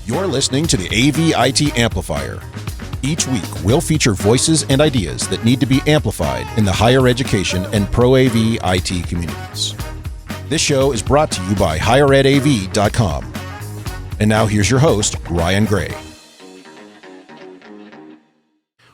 You're listening to the AV-IT Amplifier. Each week, we'll feature voices and ideas that need to be amplified in the higher education and pro-AV IT communities. This show is brought to you by higheredav.com. And now here's your host, Ryan Gray.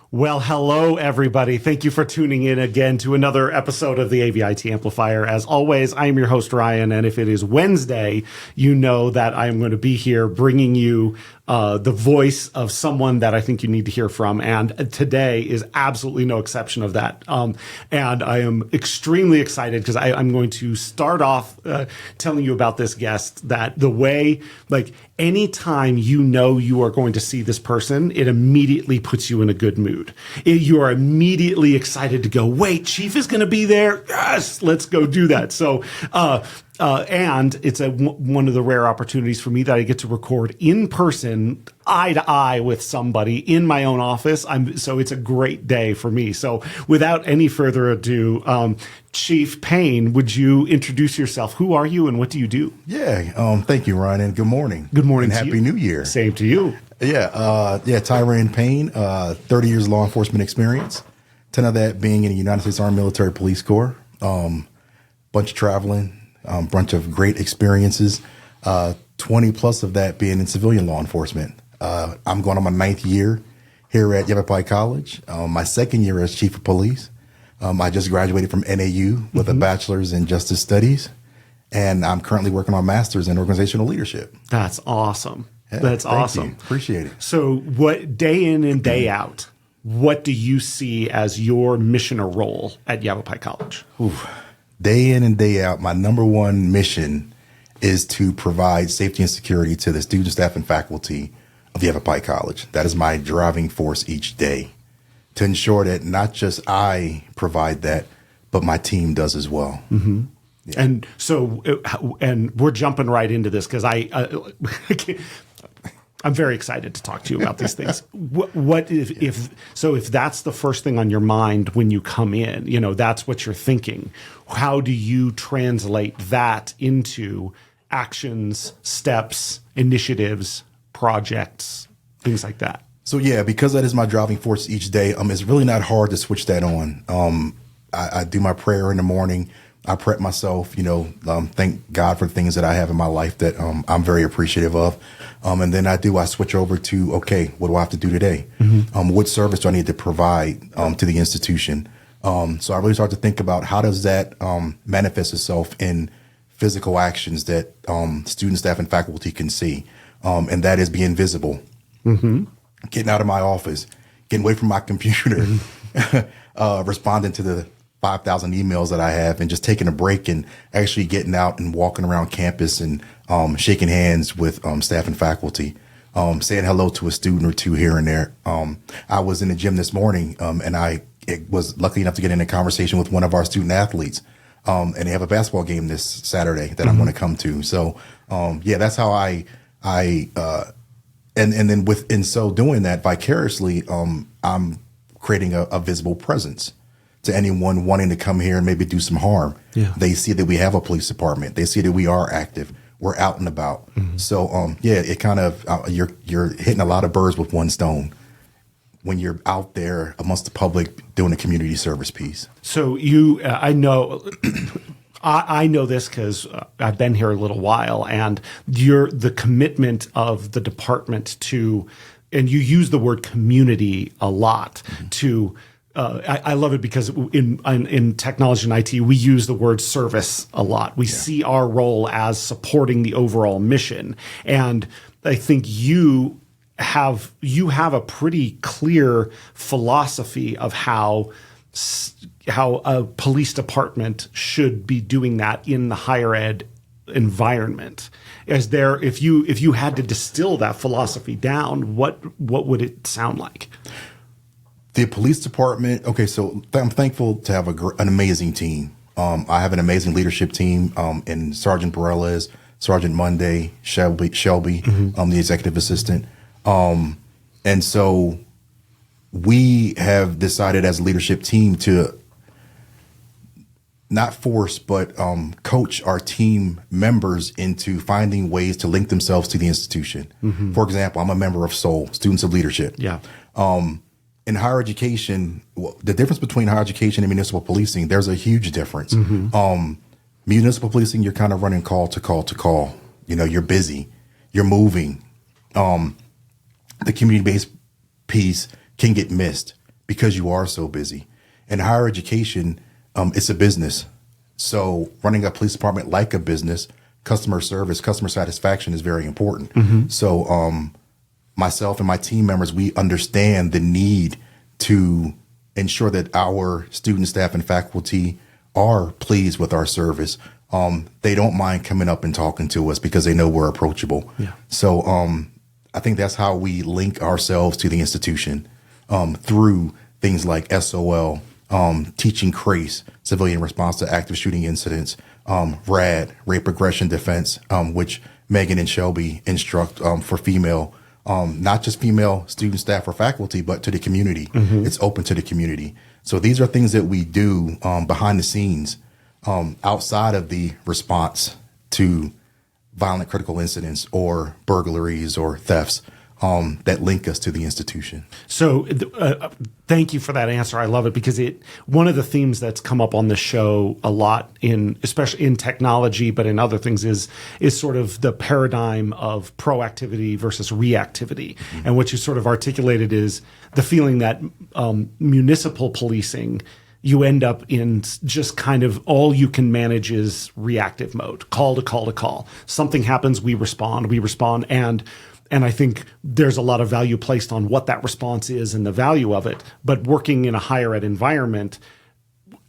Well, hello, everybody. Thank you for tuning in again to another episode of the AV-IT Amplifier. As always, I am your host, Ryan, and if it is Wednesday, you know that I am going to be here bringing you the voice of someone that I think you need to hear from, and today is absolutely no exception of that. And I am extremely excited because I'm going to start off telling you about this guest, that the way, like, anytime you know you are going to see this person, it immediately puts you in a good mood. You are immediately excited to go, wait, Chief is going to be there? Yes, let's go do that. So, and it's one of the rare opportunities for me that I get to record in person, eye to eye with somebody in my own office. So it's a great day for me. So without any further ado, Chief Payne, would you introduce yourself? Who are you and what do you do? Yeah, thank you, Ryan, and good morning. Good morning and to Happy you. New Year. Same to you. Tyran Payne, 30 years law enforcement experience, 10 of that being in the United States Army Military Police Corps, bunch of traveling, bunch of great experiences, 20 plus of that being in civilian law enforcement. I'm going on my 9th year here at Yavapai College, my 2nd year as Chief of Police. I just graduated from NAU with a bachelor's in justice studies, and I'm currently working on a master's in organizational leadership. That's awesome. Yeah, That's thank awesome. you. Appreciate it. So what, day in and day out, what do you see as your mission or role at Yavapai College? Day in and day out, my number one mission is to provide safety and security to the student, staff, and faculty of Yavapai College. That is my driving force each day, to ensure that not just I provide that, but my team does as well. Mm-hmm. Yeah. And so, and we're jumping right into this because I'm very excited to talk to you about these things. What if that's the first thing on your mind when you come in, you know, that's what you're thinking. How do you translate that into actions, steps, initiatives, projects, things like that? So yeah, because that is my driving force each day, it's really not hard to switch that on. I do my prayer in the morning. I prep myself, thank God for things that I have in my life that I'm very appreciative of. And then I switch over to, okay, what do I have to do today? Mm-hmm. What service do I need to provide to the institution? So I really start to think about how does that manifest itself in physical actions that students, staff, and faculty can see. And that is being visible, getting out of my office, getting away from my computer, responding to the 5,000 emails that I have, and just taking a break and actually getting out and walking around campus and shaking hands with staff and faculty, saying hello to a student or two here and there. I was in the gym this morning and I was lucky enough to get in a conversation with one of our student athletes. And they have a basketball game this Saturday that I'm going to come to. So that's how I then in so doing that vicariously, I'm creating a visible presence to anyone wanting to come here and maybe do some harm. Yeah. They see that we have a police department. They see that we are active. We're out and about. Mm-hmm. So, it kind of, you're hitting a lot of birds with one stone when you're out there amongst the public doing a community service piece. So I know, I know this because I've been here a little while, and the commitment of the department to, and you use the word community a lot, to, I love it because in technology and IT, we use the word service a lot. We see our role as supporting the overall mission. And I think you have a pretty clear philosophy of how a police department should be doing that in the higher ed environment. If you had to distill that philosophy down, what would it sound like? The police department. Okay, so I'm thankful to have an amazing team. I have an amazing leadership team in Sergeant Bareilles, Sergeant Monday, Shelby, the executive assistant. And so we have decided as a leadership team to not force, but coach our team members into finding ways to link themselves to the institution. For example, I'm a member of SOUL, Students of Leadership. Yeah. In higher education, the difference between higher education and municipal policing, there's a huge difference. Municipal policing, you're kind of running call to call to call. You're busy, you're moving. The community-based piece can get missed because you are so busy. In higher education, it's a business. So running a police department like a business, customer service, customer satisfaction is very important. So myself and my team members, we understand the need to ensure that our student, staff, and faculty are pleased with our service. They don't mind coming up and talking to us because they know we're approachable. Yeah. So I think that's how we link ourselves to the institution through things like SOL, teaching CRACE, civilian response to active shooting incidents, RAD, rape aggression defense, which Megan and Shelby instruct for female, not just female student, staff, or faculty, but to the community. It's open to the community. So these are things that we do behind the scenes outside of the response to violent critical incidents or burglaries or thefts that link us to the institution. So thank you for that answer. I love it because one of the themes that's come up on the show a lot especially in technology, but in other things is sort of the paradigm of proactivity versus reactivity. And what you sort of articulated is the feeling that municipal policing, you end up in just kind of all you can manage is reactive mode, call to call to call. Something happens, we respond, and I think there's a lot of value placed on what that response is and the value of it. But working in a higher ed environment,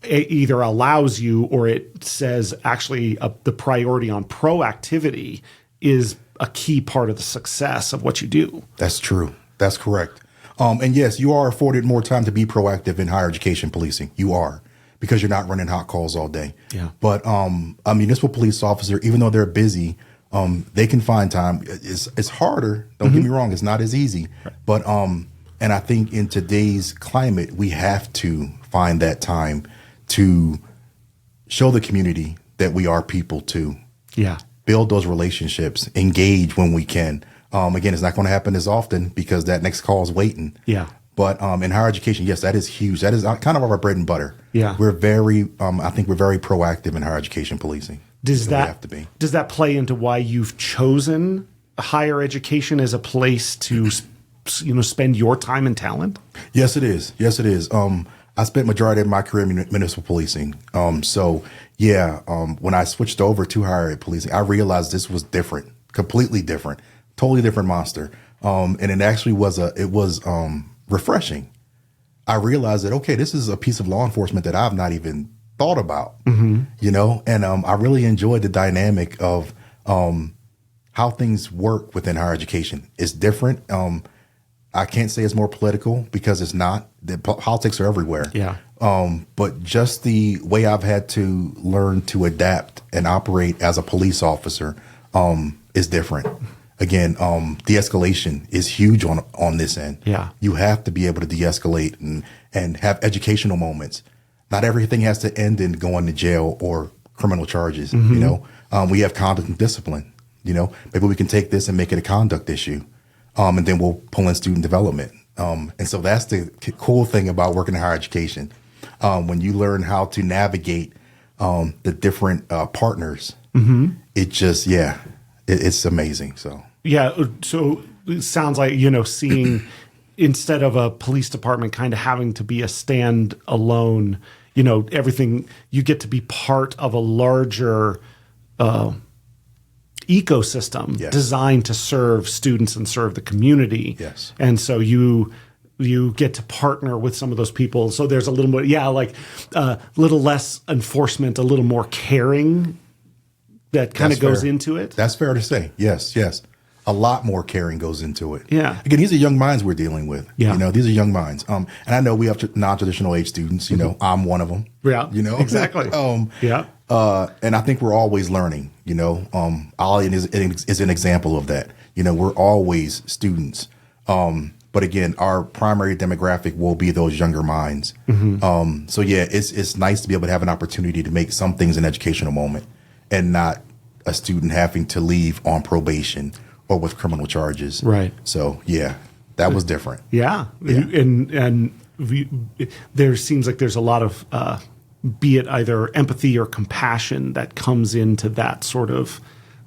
it either allows you or it says actually the priority on proactivity is a key part of the success of what you do. That's true. That's correct. And yes, you are afforded more time to be proactive in higher education policing. You are, because you're not running hot calls all day. Yeah. But a municipal police officer, even though they're busy, they can find time. It's harder. Don't get me wrong. It's not as easy. Right. But and I think in today's climate, we have to find that time to show the community that we are people too. Yeah. Build those relationships. Engage when we can. Again, it's not going to happen as often because that next call is waiting. Yeah. But in higher education, yes, that is huge. That is kind of our bread and butter. Yeah. We're very, I think we're very proactive in higher education policing. Does that play into why you've chosen higher education as a place to, spend your time and talent? Yes, it is. Yes, it is. I spent majority of my career in municipal policing. So yeah, when I switched over to higher ed policing, I realized this was different, completely different, totally different monster. And it actually was refreshing. I realized that, okay, this is a piece of law enforcement that I've not even thought about, and I really enjoyed the dynamic of how things work within higher education. It's different. I can't say it's more political because it's not. The politics are everywhere. Yeah. But just the way I've had to learn to adapt and operate as a police officer is different. Again, de-escalation is huge on this end. Yeah. You have to be able to de-escalate and have educational moments. Not everything has to end in going to jail or criminal charges. We have conduct and discipline. Maybe we can take this and make it a conduct issue, and then we'll pull in student development. And so that's the cool thing about working in higher education. When you learn how to navigate the different partners, it just it's amazing. So it sounds like seeing instead of a police department kind of having to be a stand-alone, everything, you get to be part of a larger ecosystem designed to serve students and serve the community. Yes. And so you get to partner with some of those people. So there's a little more, a little less enforcement, a little more caring that kind of goes into it. That's fair to say. Yes. A lot more caring goes into it. Yeah. Again, these are young minds we're dealing with. Yeah. These are young minds. And I know we have non-traditional age students. I'm one of them. Yeah. Exactly. And I think we're always learning. Ollie is an example of that. We're always students. But again, our primary demographic will be those younger minds. So yeah, it's nice to be able to have an opportunity to make some things an educational moment and not a student having to leave on probation or with criminal charges. Right. So yeah, that was different. Yeah. There seems like there's a lot of, be it either empathy or compassion that comes into that sort of,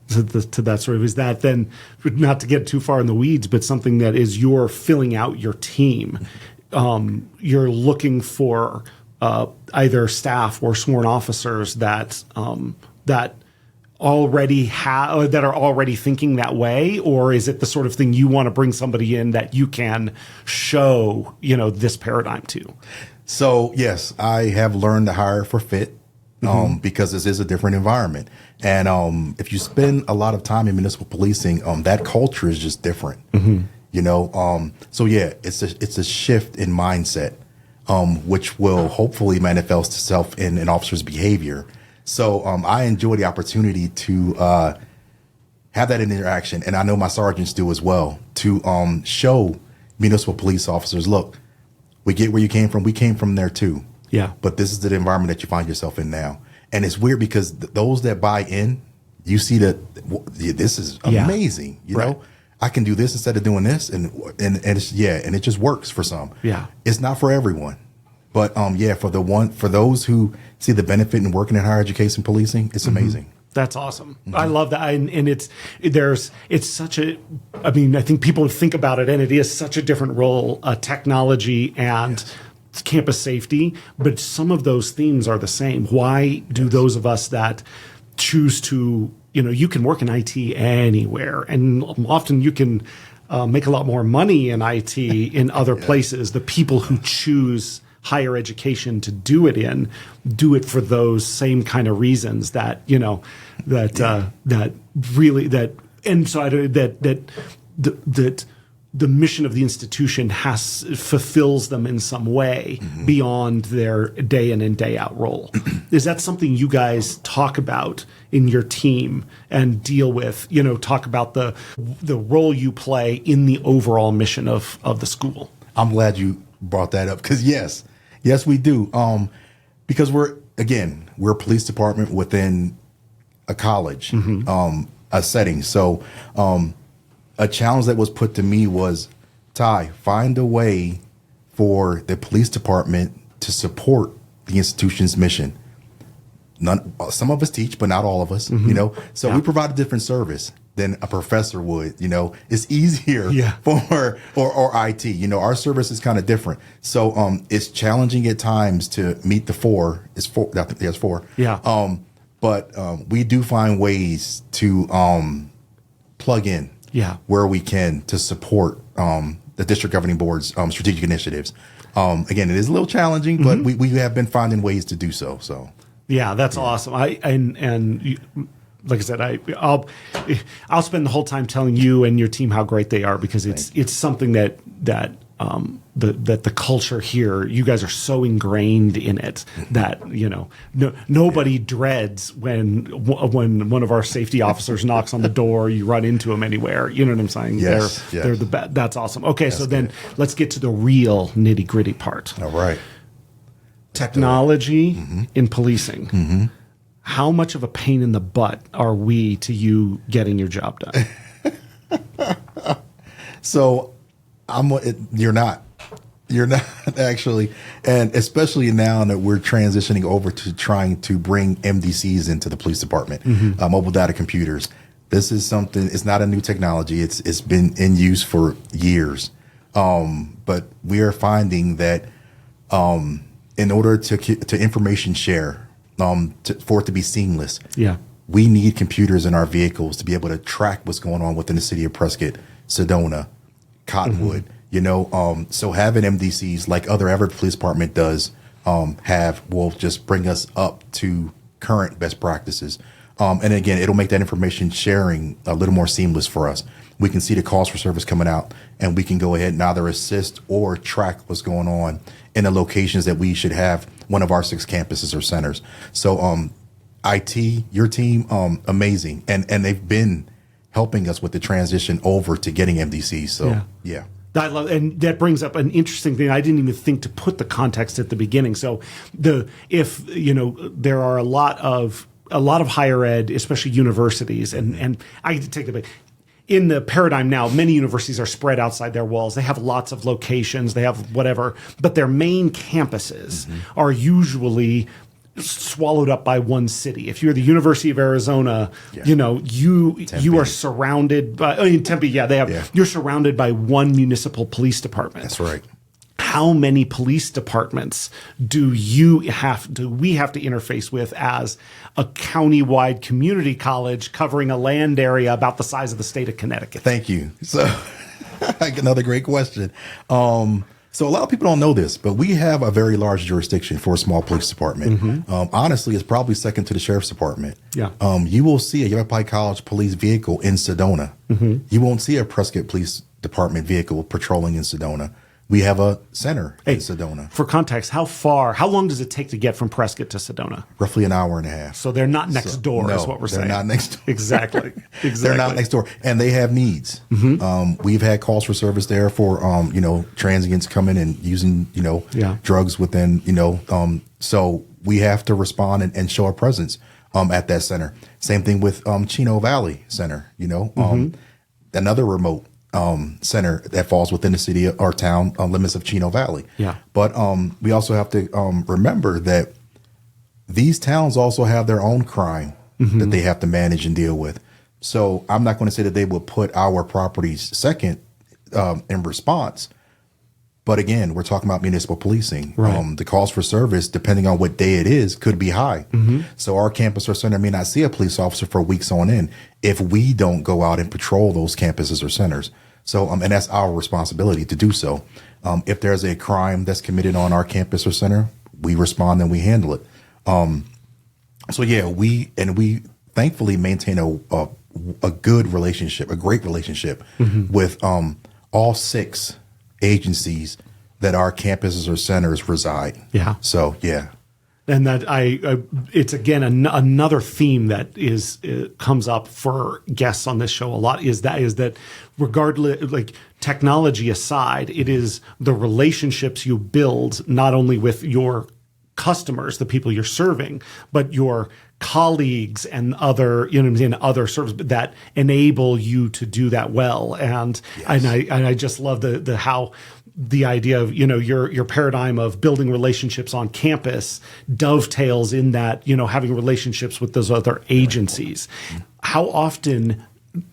is that then, not to get too far in the weeds, but something that is you're filling out your team. You're looking for either staff or sworn officers that that are already thinking that way, or is it the sort of thing you want to bring somebody in that you can show, this paradigm to? So yes, I have learned to hire for fit. Because this is a different environment. And if you spend a lot of time in municipal policing, that culture is just different. So yeah, it's a shift in mindset, which will hopefully manifest itself in an officer's behavior. So I enjoy the opportunity to have that interaction, and I know my sergeants do as well, to show municipal police officers, look, we get where you came from. We came from there too. Yeah. But this is the environment that you find yourself in now. And it's weird because those that buy in, you see that this is amazing. You know, I can do this instead of doing this. And it's, and it just works for some. Yeah. It's not for everyone. But for those who see the benefit in working in higher education policing, it's amazing. That's awesome. I love that. And it's such a, I think people think about it, and it is such a different role, technology and campus safety, but some of those themes are the same. Why do those of us that choose to, you can work in IT anywhere, and often you can make a lot more money in IT in other places. The people who choose higher education to do it for those same kind of reasons that the mission of the institution fulfills them in some way beyond their day in and day out role. Is that something you guys talk about in your team and deal with, talk about the role you play in the overall mission of the school? I'm glad you brought that up, because yes, we do. Because we're a police department within a college, a setting. So, a challenge that was put to me was, Ty, find a way for the police department to support the institution's mission. Some of us teach, but not all of us, So we provide a different service than a professor would, It's easier for or IT. Our service is kind of different. So it's challenging at times to meet the four. It's four. I think there's four. Yeah. But we do find ways to plug in. Where we can to support the district governing board's strategic initiatives. Again, it is a little challenging, but we have been finding ways to do so. So, that's awesome. Like I said, I'll spend the whole time telling you and your team how great they are, because it's something that the culture here, you guys are so ingrained in it that nobody dreads when one of our safety officers knocks on the door, you run into them anywhere. You know what I'm saying? Yes, they're the best. That's awesome. Okay, so then let's get to the real nitty gritty part. All right. Technology in policing. How much of a pain in the butt are we to you getting your job done? So you're not actually, and especially now that we're transitioning over to trying to bring MDCs into the police department, mobile data computers. This is something, it's not a new technology. It's been in use for years. But we are finding that in order to information share, for it to be seamless, we need computers in our vehicles to be able to track what's going on within the city of Prescott, Sedona, Cottonwood. So having MDCs like every police department does will just bring us up to current best practices. And again, it'll make that information sharing a little more seamless for us. We can see the calls for service coming out, and we can go ahead and either assist or track what's going on in the locations that we should have one of our 6 campuses or centers. So IT, your team, amazing. And they've been helping us with the transition over to getting MDCs. So, yeah. I love, and that brings up an interesting thing. I didn't even think to put the context at the beginning. So if there are a lot of higher ed, especially universities, and I get to take the big. In the paradigm now, many universities are spread outside their walls. They have lots of locations. They have whatever, but their main campuses are usually swallowed up by one city. If you're the University of Arizona, you are surrounded by Tempe. Yeah, they have. You're surrounded by one municipal police department. That's right. How many police departments do we have to interface with as a county-wide community college covering a land area about the size of the state of Connecticut? Thank you. So another great question. So a lot of people don't know this, but we have a very large jurisdiction for a small police department. Honestly, it's probably second to the sheriff's department. Yeah. You will see a Yavapai College police vehicle in Sedona. You won't see a Prescott Police Department vehicle patrolling in Sedona. We have a center in Sedona. For context, how long does it take to get from Prescott to Sedona? Roughly an hour and a half. So they're not next door, is what we're saying. They're not next door. Exactly. They're not next door. And they have needs. We've had calls for service there for, transients coming and using, drugs within, so we have to respond and show our presence at that center. Same thing with Chino Valley Center, another remote center that falls within the city or town limits of Chino Valley. Yeah. But we also have to remember that these towns also have their own crime that they have to manage and deal with. So I'm not going to say that they will put our properties second in response. But again, we're talking about municipal policing. Right. The calls for service, depending on what day it is, could be high. So our campus or center may not see a police officer for weeks on end if we don't go out and patrol those campuses or centers. So, and that's our responsibility to do so. If there's a crime that's committed on our campus or center, we respond and we handle it. So yeah, we thankfully maintain a good relationship, a great relationship with all 6 agencies that our campuses or centers reside. Yeah. So yeah. And that it's again another theme that comes up for guests on this show a lot is that regardless, like technology aside, it is the relationships you build not only with your customers, the people you're serving, but your colleagues and other, other service that enable you to do that well. And I just love the idea of, your paradigm of building relationships on campus dovetails in that, having relationships with those other agencies. How often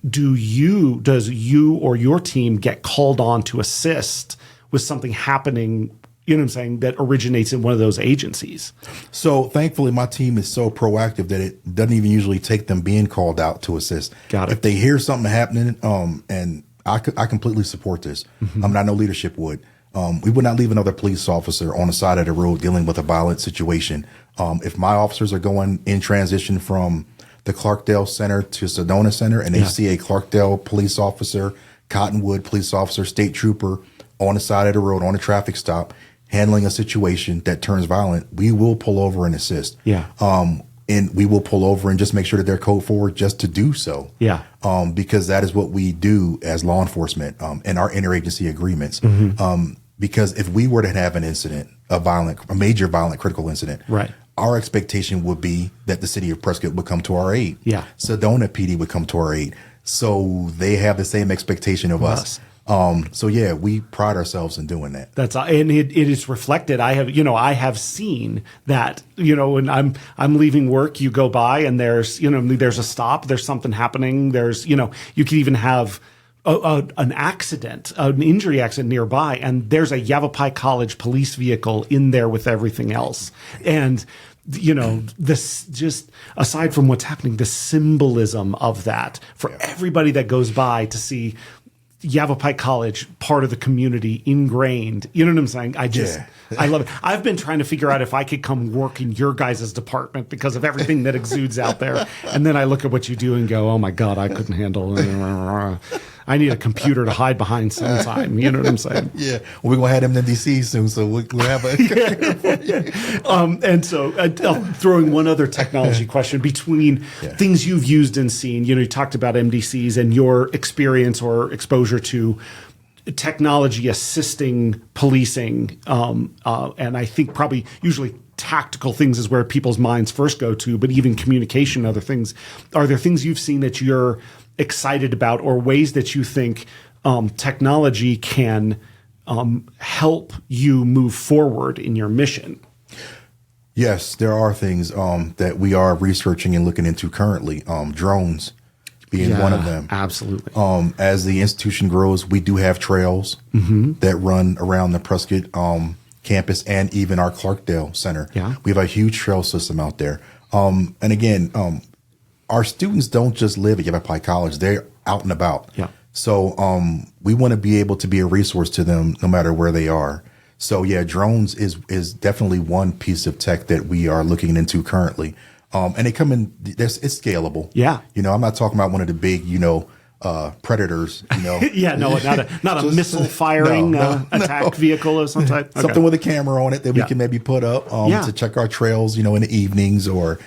does you or your team get called on to assist with something happening, that originates in one of those agencies? So thankfully, my team is so proactive that it doesn't even usually take them being called out to assist. Got it. If they hear something happening, and I completely support this. I know leadership would. We would not leave another police officer on the side of the road dealing with a violent situation. If my officers are going in transition from the Clarkdale Center to Sedona Center and they see a Clarkdale police officer, Cottonwood police officer, state trooper on the side of the road on a traffic stop, handling a situation that turns violent, we will pull over and assist. Yeah. And we will pull over and just make sure that they're code forward just to do so. Yeah. Because that is what we do as law enforcement in our interagency agreements. Because if we were to have an incident, a major violent critical incident, right, our expectation would be that the city of Prescott would come to our aid. Yeah. Sedona PD would come to our aid. So they have the same expectation of us. So yeah, we pride ourselves in doing that. And it is reflected. I have seen that, when I'm leaving work, you go by and there's a stop, there's something happening. There's, you could even have an accident, an injury accident nearby, and there's a Yavapai College police vehicle in there with everything else. And this, just aside from what's happening, the symbolism of that for everybody that goes by to see Yavapai College, part of the community, ingrained. You know what I'm saying? I love it. I've been trying to figure out if I could come work in your guys' department because of everything that exudes out there. And then I look at what you do and go, oh my God, I couldn't handle it. I need a computer to hide behind sometime. You know what I'm saying? Yeah. Well, we're going to have them in DC soon, so we'll have a... And so throwing one other technology question between things you've used and seen, you talked about MDCs and your experience or exposure to technology assisting policing, and I think probably usually tactical things is where people's minds first go to, but even communication, other things. Are there things you've seen that you're excited about, or ways that you think technology can help you move forward in your mission? Yes, there are things that we are researching and looking into currently. Drones being one of them. Absolutely. As the institution grows, we do have trails that run around the Prescott campus and even our Clarkdale Center. Yeah. We have a huge trail system out there. And again, our students don't just live at Yavapai College. They're out and about. Yeah. So we want to be able to be a resource to them no matter where they are. So yeah, drones is definitely one piece of tech that we are looking into currently. And they come in, it's scalable. Yeah. I'm not talking about one of the big, predators, Yeah, no, not a missile firing attack vehicle of some type. Okay. Something with a camera on it that we can maybe put up to check our trails, in the evenings, or,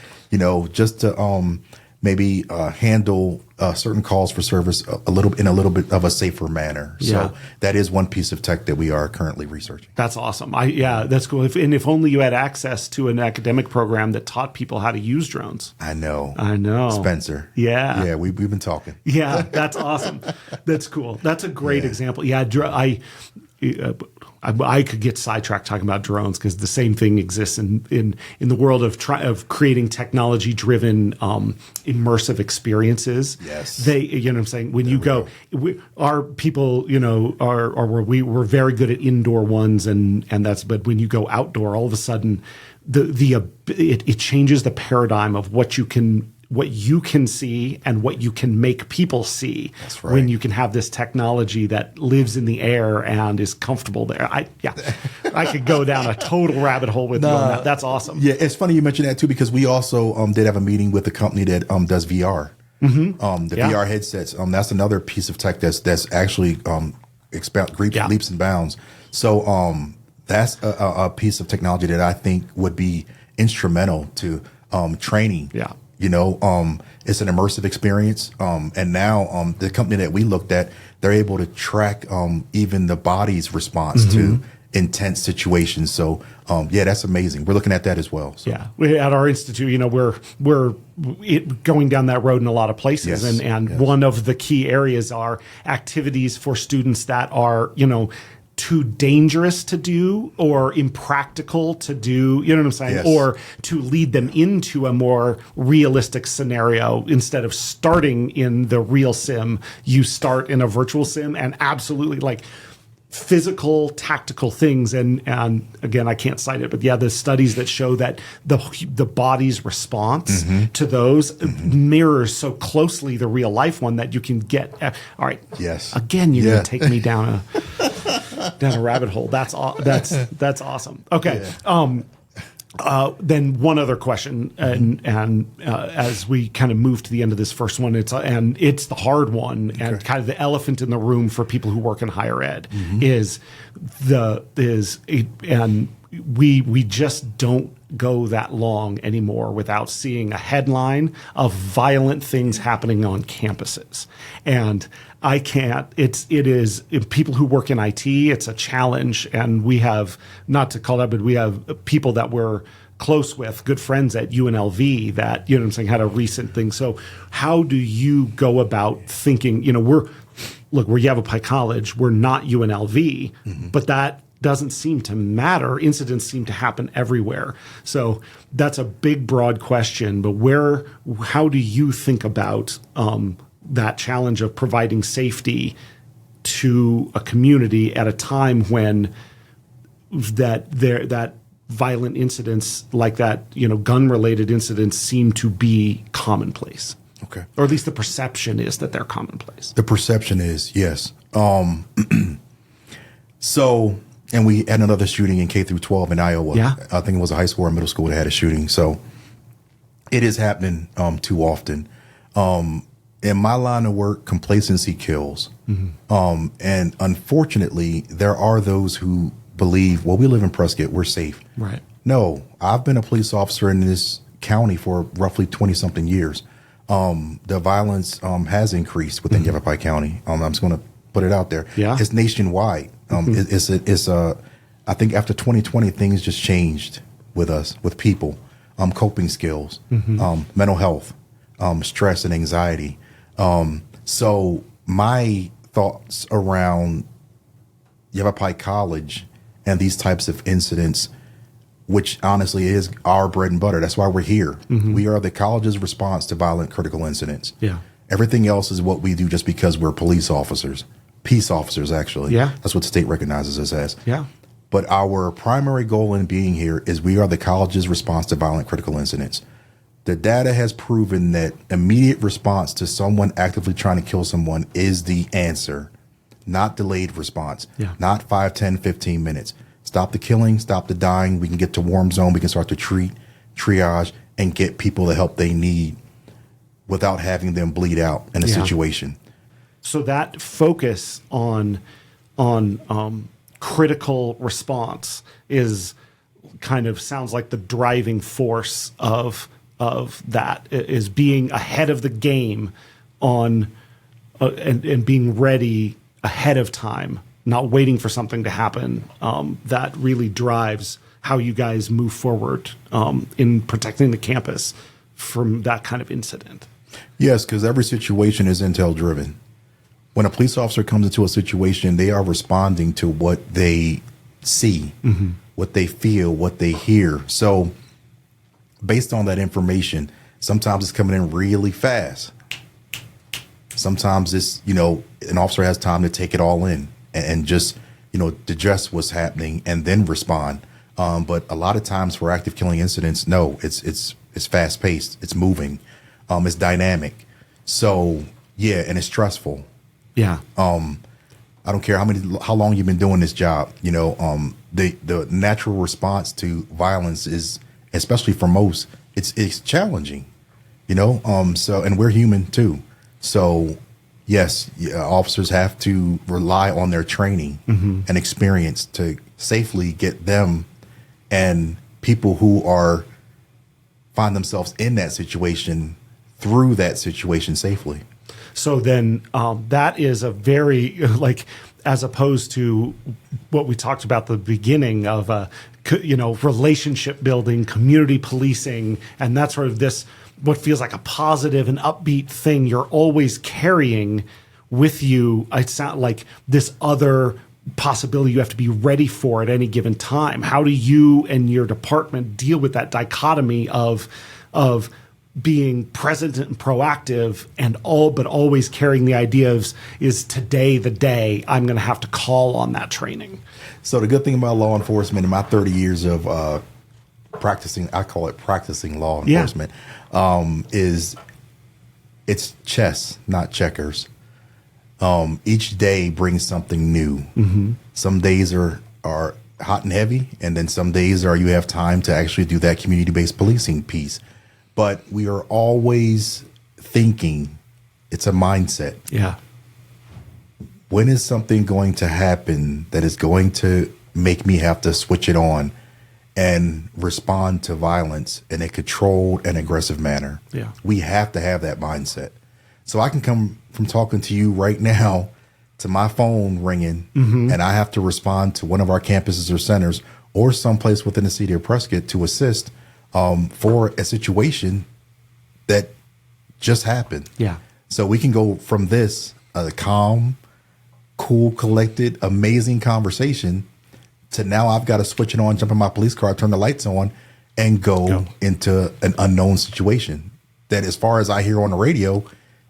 just to maybe handle certain calls for service a little bit of a safer manner. Yeah. So that is one piece of tech that we are currently researching. That's awesome. That's cool. If only you had access to an academic program that taught people how to use drones. I know, Spencer. Yeah, we've been talking. Yeah, that's awesome. That's cool. That's a great example. Yeah, I could get sidetracked talking about drones, because the same thing exists in the world of creating technology-driven immersive experiences. Yes, what I'm saying, when you go, our people, we're very good at indoor ones, but when you go outdoor, all of a sudden, it changes the paradigm of what you can see and what you can make people see. That's right. When you can have this technology that lives in the air and is comfortable there. I could go down a total rabbit hole with you on that. That's awesome. Yeah, it's funny you mentioned that too, because we also did have a meeting with a company that does VR. VR headsets. That's another piece of tech that's actually leaps and bounds. So that's a piece of technology that I think would be instrumental to training. Yeah. It's an immersive experience. And now the company that we looked at, they're able to track even the body's response to intense situations. So that's amazing. We're looking at that as well. So. Yeah, at our institute, we're going down that road in a lot of places, and one of the key areas are activities for students that are too dangerous to do or impractical to do, you know what I'm saying? Yes. Or to lead them into a more realistic scenario. Instead of starting in the real sim, you start in a virtual sim, and absolutely like physical, tactical things. And again, I can't cite it, but the studies that show that the body's response to those mirrors so closely the real life one that you can get. All right. Yes. Again, you're going to take me down a rabbit hole. That's awesome. Okay. Yeah. Then one other question, and as we kind of move to the end of this first one, it's the hard one, and kind of the elephant in the room for people who work in higher ed we just don't go that long anymore without seeing a headline of violent things happening on campuses. And I can't, it is people who work in IT, it's a challenge. And we have, not to call that, but we have people that we're close with, good friends at UNLV that, had a recent thing. So how do you go about thinking, we're Yavapai College, we're not UNLV, but that doesn't seem to matter. Incidents seem to happen everywhere. So that's a big, broad question. But how do you think about that challenge of providing safety to a community at a time when that violent incidents like that, gun-related incidents seem to be commonplace? Okay. Or at least the perception is that they're commonplace. The perception is, yes. And we had another shooting in K through 12 in Iowa. Yeah. I think it was a high school or middle school that had a shooting. So it is happening too often. In my line of work, complacency kills. And unfortunately, there are those who believe, well, we live in Prescott, we're safe. Right. No, I've been a police officer in this county for roughly 20-something years. The violence has increased within Yavapai County. I'm just going to put it out there. Yeah. It's nationwide. I think after 2020, things just changed with us, with people, coping skills, mental health, stress and anxiety. So my thoughts around Yavapai College and these types of incidents, which honestly is our bread and butter. That's why we're here. We are the college's response to violent critical incidents. Yeah. Everything else is what we do just because we're police officers, peace officers, actually. Yeah. That's what the state recognizes us as. Yeah. But our primary goal in being here is we are the college's response to violent critical incidents. The data has proven that immediate response to someone actively trying to kill someone is the answer, not delayed response, not 5, 10, 15 minutes. Stop the killing, stop the dying. We can get to warm zone. We can start to treat, triage, and get people the help they need without having them bleed out in a situation. So that focus on critical response is kind of sounds like the driving force of that, is being ahead of the game on and being ready ahead of time, not waiting for something to happen. That really drives how you guys move forward in protecting the campus from that kind of incident. Yes, because every situation is intel driven. When a police officer comes into a situation, they are responding to what they see, what they feel, what they hear. So based on that information, sometimes it's coming in really fast. Sometimes it's, an officer has time to take it all in and just, digest what's happening and then respond. But a lot of times for active killing incidents, no, it's fast paced, it's moving, it's dynamic. So yeah, and it's stressful. Yeah. I don't care how long you've been doing this job. The natural response to violence is, especially for most, it's challenging. So, and we're human too. So yes, officers have to rely on their training and experience to safely get them and people who find themselves in that situation through that situation safely. So then that is a very, as opposed to what we talked about at the beginning of, relationship building, community policing, and that sort of what feels like a positive and upbeat thing you're always carrying with you. It sounds like this other possibility you have to be ready for at any given time. How do you and your department deal with that dichotomy of being present and proactive but always carrying the idea of, is today the day I'm going to have to call on that training? So the good thing about law enforcement in my 30 years of practicing, I call it practicing law enforcement, is it's chess, not checkers. Each day brings something new. Some days are hot and heavy, and then some days you have time to actually do that community-based policing piece. But we are always thinking, it's a mindset. Yeah. When is something going to happen that is going to make me have to switch it on and respond to violence in a controlled and aggressive manner? Yeah. We have to have that mindset. So I can come from talking to you right now to my phone ringing, and I have to respond to one of our campuses or centers or someplace within the city of Prescott to assist for a situation that just happened. Yeah. So we can go from this calm, cool, collected, amazing conversation to now I've got to switch it on, jump in my police car, turn the lights on, and go into an unknown situation that, as far as I hear on the radio,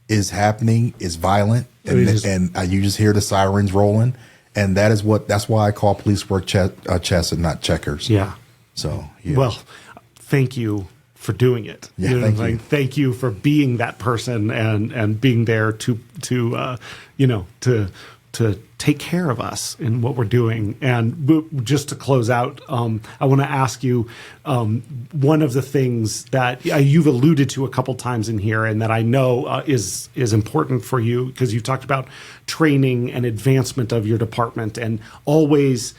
is happening, is violent, and you just hear the sirens rolling, and that's why I call police work chess and not checkers. Yeah. So yeah. Well, thank you for doing it. Yeah, thank you. Thank you for being that person and being there to take care of us in what we're doing. And just to close out, I want to ask you one of the things that you've alluded to a couple times in here, and that I know is important for you, because you talked about training and advancement of your department and always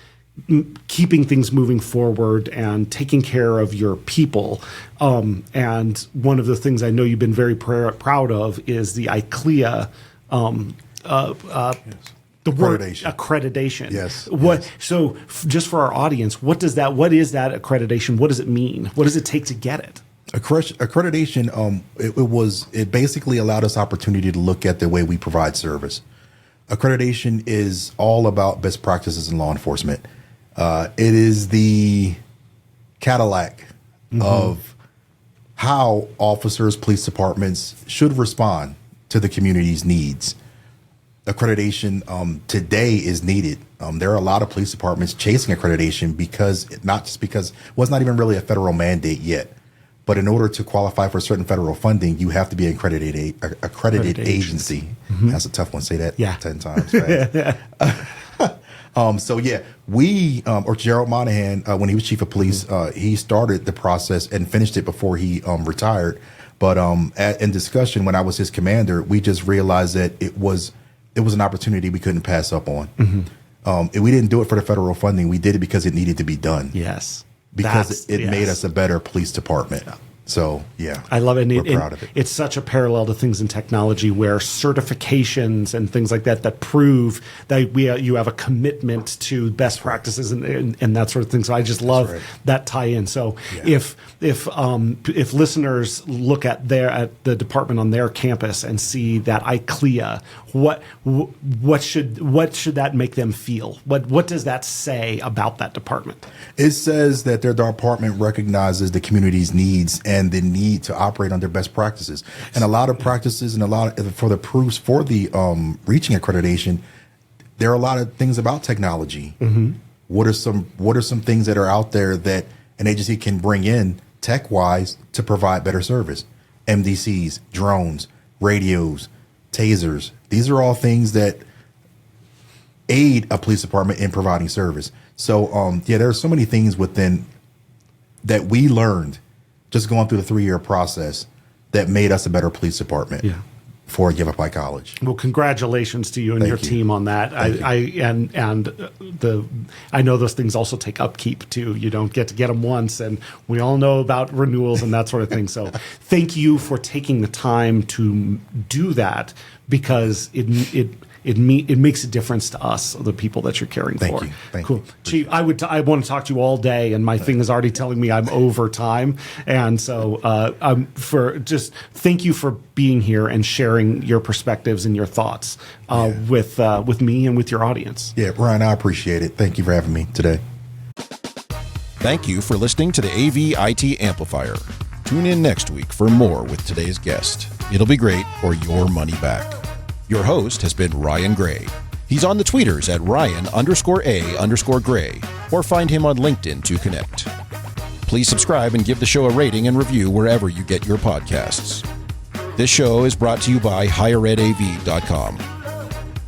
keeping things moving forward and taking care of your people. And one of the things I know you've been very proud of is the ICLEA, The word Accreditation. accreditation. Yes, What? yes. So, just for our audience, what is that accreditation? What does it mean? What does it take to get it? Accreditation, it basically allowed us opportunity to look at the way we provide service. Accreditation is all about best practices in law enforcement. It is the Cadillac of how officers, police departments should respond to the community's needs. Accreditation today is needed. There are a lot of police departments chasing accreditation it's not even really a federal mandate yet. But in order to qualify for certain federal funding, you have to be an accredited agency. That's a tough one. Say that 10 times fast. Or Gerald Monahan, when he was chief of police, he started the process and finished it before he retired. But in discussion, when I was his commander, we just realized that it was an opportunity we couldn't pass up on. We didn't do it for the federal funding. We did it because it needed to be done. Yes. Because it made us a better police department. Yeah. So, I love it. We're proud of it. It's such a parallel to things in technology where certifications and things like that prove that you have a commitment to best practices and that sort of thing. So I just love that tie-in. So if listeners look at the department on their campus and see that ICLEA, what should that make them feel? What does that say about that department? It says that their department recognizes the community's needs and the need to operate under best practices. And a lot of practices and for the proofs for the reaching accreditation, there are a lot of things about technology. What are some things that are out there that an agency can bring in tech-wise to provide better service? MDCs, drones, radios, tasers. These are all things that aid a police department in providing service. So, there are so many things within that we learned just going through the 3-year process that made us a better police department for Yavapai College. Well, congratulations to you and your team on that. I know those things also take upkeep too. You don't get them once, and we all know about renewals and that sort of thing. So thank you for taking the time to do that, because it makes a difference to us, the people that you're caring for. Thank you. Chief, I want to talk to you all day, and my thing is already telling me I'm over time. And so thank you for being here and sharing your perspectives and your thoughts with me and with your audience. Yeah, Ryan, I appreciate it. Thank you for having me today. Thank you for listening to the AV-IT Amplifier. Tune in next week for more with today's guest. It'll be great, or your money back. Your host has been Ryan Gray. He's on the tweeters at Ryan_A_Gray, or find him on LinkedIn to connect. Please subscribe and give the show a rating and review wherever you get your podcasts. This show is brought to you by higheredav.com.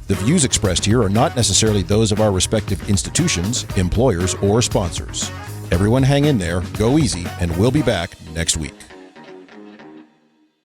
The views expressed here are not necessarily those of our respective institutions, employers, or sponsors. Everyone hang in there, go easy, and we'll be back next week.